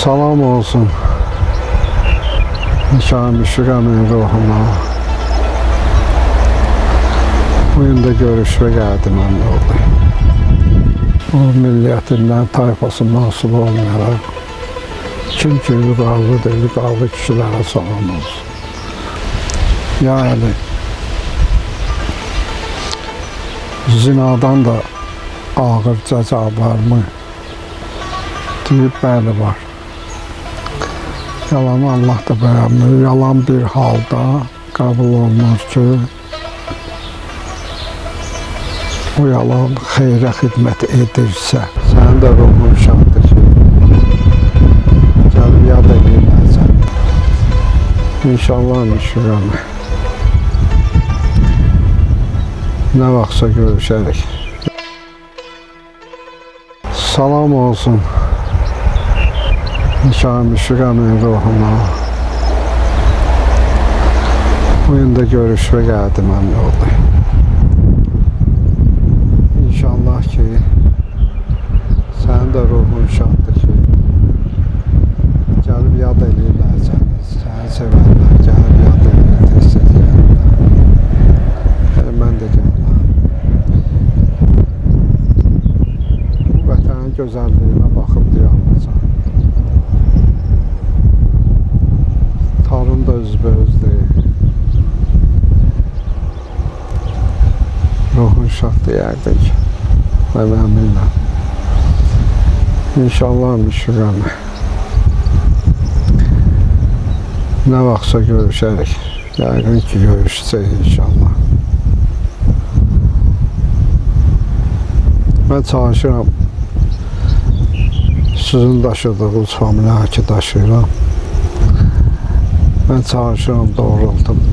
Salam olsun Şami Şükrəmin ruhuna. Bugün de görüşme geldi mənlə oldu. O milliyetinden, tayfasından asılı olmayarak kim ki yukarıdır, yukarılı kişilere salam olsun. Yani zinadan da ağır cəza var mı? Deyib bəli var. Yalan Allah da beğenmir. Yalan bir halda kabul olmaz ki o yalan xeyrə xidmət edirsə. Sənin də ruhun şaddır ki gəlib yad edirlərsən. İnşallah müşürəm. Ne vaxtsa görüşərik. Salam olsun Şami Şükrəmin ruhuna. Bugün de görüşme geldi mənlə oldu. İnşallah ki sənin də ruhun şaddır ki gəlib yad edirlər səni sevərlər, gəlib yad edirlər, test edirlər. Yəni mən də gəlirəm. Bu vətənin gözəlliyinə baxıb deyilməyəcəm. Tarım da özbəöz deyil. Ruhun şaddır yəqin ki. Mən əminəm. İnşallah müşürəm. Ne vaxtsa görüşərik. Yəqin ki görüşəcək inşallah. Mən çalışıram. Sizin daşıdığınız familiyakı daşıyıram. Ben çalışıram doğrultum.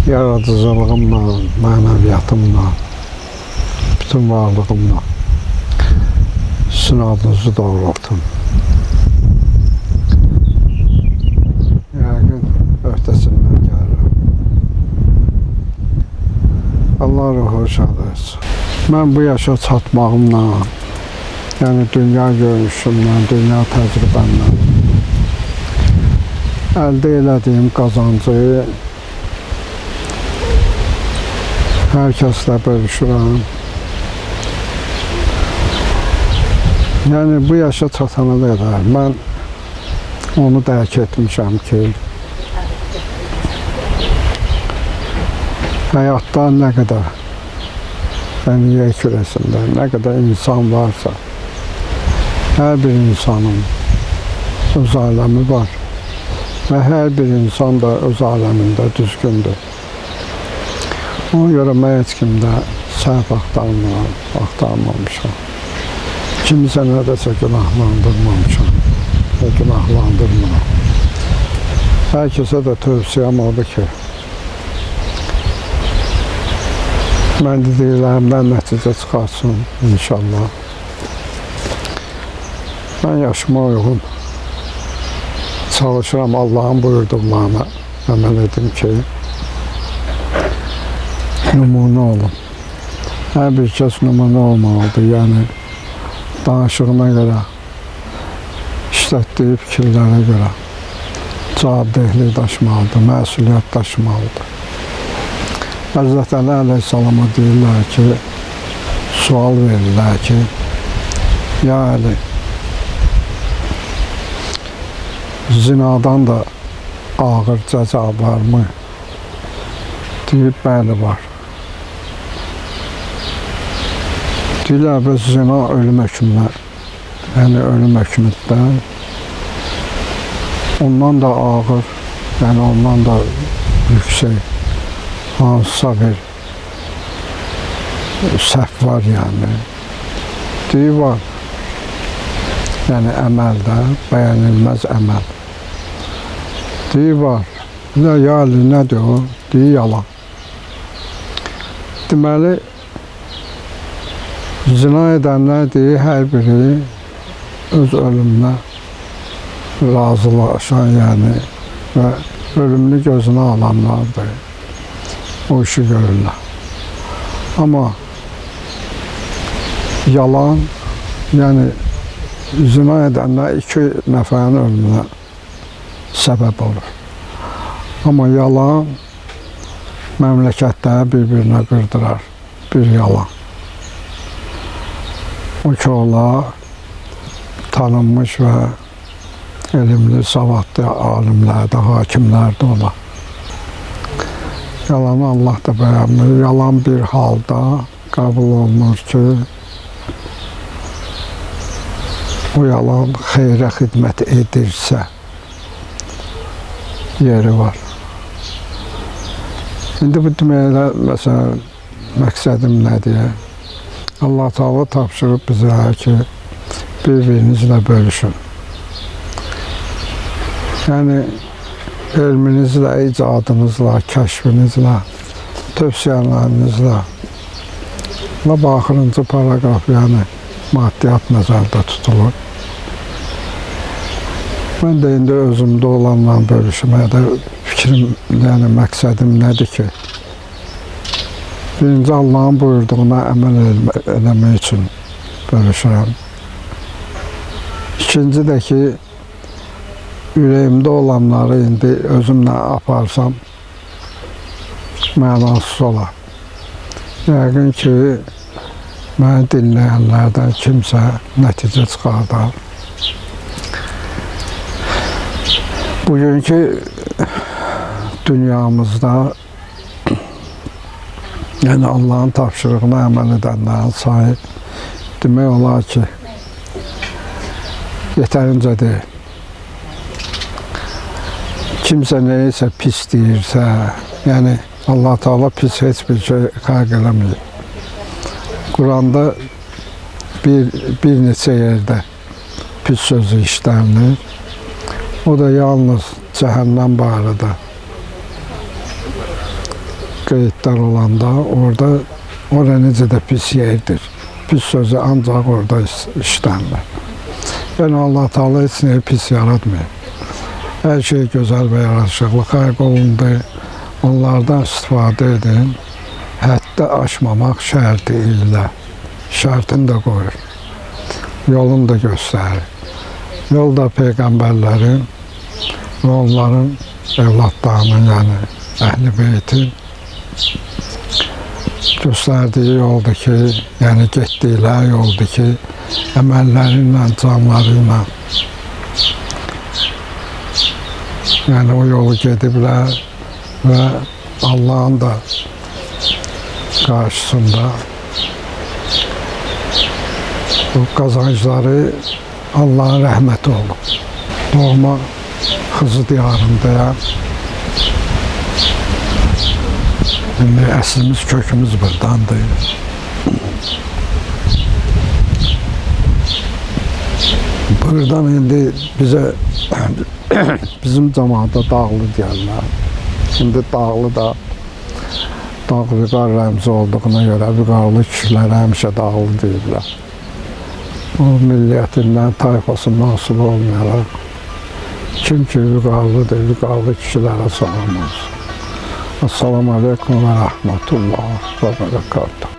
Yaradıcılığımla, mənəviyyatımla, bütün varlığımla sizin adınızı doğrultum. Yəqin öhdəsindən gəlirəm. Allah ruhu şad etsin. Mən bu yaşa çatmağımla, yəni dünya görüşümlə, dünya təcrübəmlə əldə elədiyim qazancı hər kəslə bölüşürəm. Yəni bu yaşa çatana qədər mən onu dərk etmişəm ki həyatda nə qədər yer kürəsində nə qədər insan varsa hər bir insanın öz aləmi var. Və hər bir insan da öz aləmində düzgündür. Ona görə mən heç kimdə səhv axtarmamışam. Kimisə nədəsə günahlandırmamışam və günahlandırmıram. Hər kəsə də tövsiyəm odur ki, mən dediklərimdən nəticə çıxarsın inşallah. Mən yaşıma uyğun çalışıram Allah'ın buyurduqlarına əməl edim ki nümunə olum. Hər bir kəs nümunə olmalıdır. Yəni danışığına görə, işlətdiyi fikirlərə görə cavabdehlik daşımalıdır, məsuliyyət daşımalıdır. Həzrət Əli əleyhissalama deyirlər ki, sual verirlər ki, ya Əli, zinadan da ağır cəza var mı? Deyib bəli var. Deyirlər biz zina ölüm hökmünə, yəni ölüm hökmündən ondan da ağır, yəni ondan da yüksək hansısa bir səhv var yəni. Deyib var. Yəni əməldə, bəyənilməz əməl. Deyir var. Yəni nədir o? Deyir yalan. Deməli, zina edənlər deyir, hər biri öz ölümünə razılaşan yəni və ölümünü gözünə alanlardır. O işi görürlər. Amma yalan, yəni zina edənlər 2 nəfərin ölümünə səbəb olur. Amma yalan məmləkətləri bir-birinə qırdırar. Bir yalan. O ki, onlar tanınmış və elmli, savadlı alimlərdə, hakimlərdə olar. Yalanı Allah da bəyənmir. Yalan bir halda qəbul olunur ki, o yalan xeyrə xidmət edirsə, yeri var. İndi bu deməklə, məsələn, məqsədim nədir? Allah Teala tapşırıb bizə ki, bir-birinizlə bölüşün. Yəni, elminizlə, icadınızla, kəşfinizlə, tövsiyələrinizlə və baxırıncı paragraf, yəni maddiyyat nəzərdə tutulur. Mən də indi özümdə olanla bölüşməkdə fikrim, yəni məqsədim nədir ki, birinci Allahın buyurduğuna əməl eləmək üçün bölüşürəm. İkinci də ki, ürəyimdə olanları indi özümlə aparsam mənasız olar. Yəqin ki, məni dinləyənlərdən kimsə nəticə çıxardar. Bugünkü dünyamızda yəni Allahın tapşırığına əməl edənlərin sayı demək olar ki, yetərincə deyil. Kimsə neysə pis deyirsə, yəni Allah Teala pis heç bir şey xalq eləməyib. Quranda bir neçə yerdə pis sözü işlənilir. O da yalnız cəhənnəm barədə qeydlər olanda, orada necə də pis yerdir. Pis sözü ancaq orada işlənilir. Yəni Allah Teala heç nəyi pis yaratmıyor. Hər şey gözəl və yaraşıqlı xalq olundu. Onlardan istifadə edin. Hətta aşmamaq şərti ilə. Şərtini də qoyur. Yolunu da göstərir. Yol da peyğəmbərlərin və onların evlatlarının, yəni əhl-i beytin göstərdiyi yoldur ki, yəni getdikləri yoldur ki, əməllərinlə, canlarıyla yəni o yolu gediblər və Allahın da qarşısında bu qazancları Allahın rəhməti olub. Doğma Xızı diyarındayam. İndi əslimiz, kökümüz burdandır. Buradan indi bizə bizim cəmaata dağlı deyərlər. Şimdi dağlı da dağ vüqar rəmzi olduğuna görə vüqarlı kişilərə həmişə dağlı deyirlər. O milliyyətindən, tayfasından asılı olmayaraq kim ki vüqarlıdır, vüqarlı kişilərə salam olsun. Assalamu aleykum və rəhmətullah və bərəkatuhu.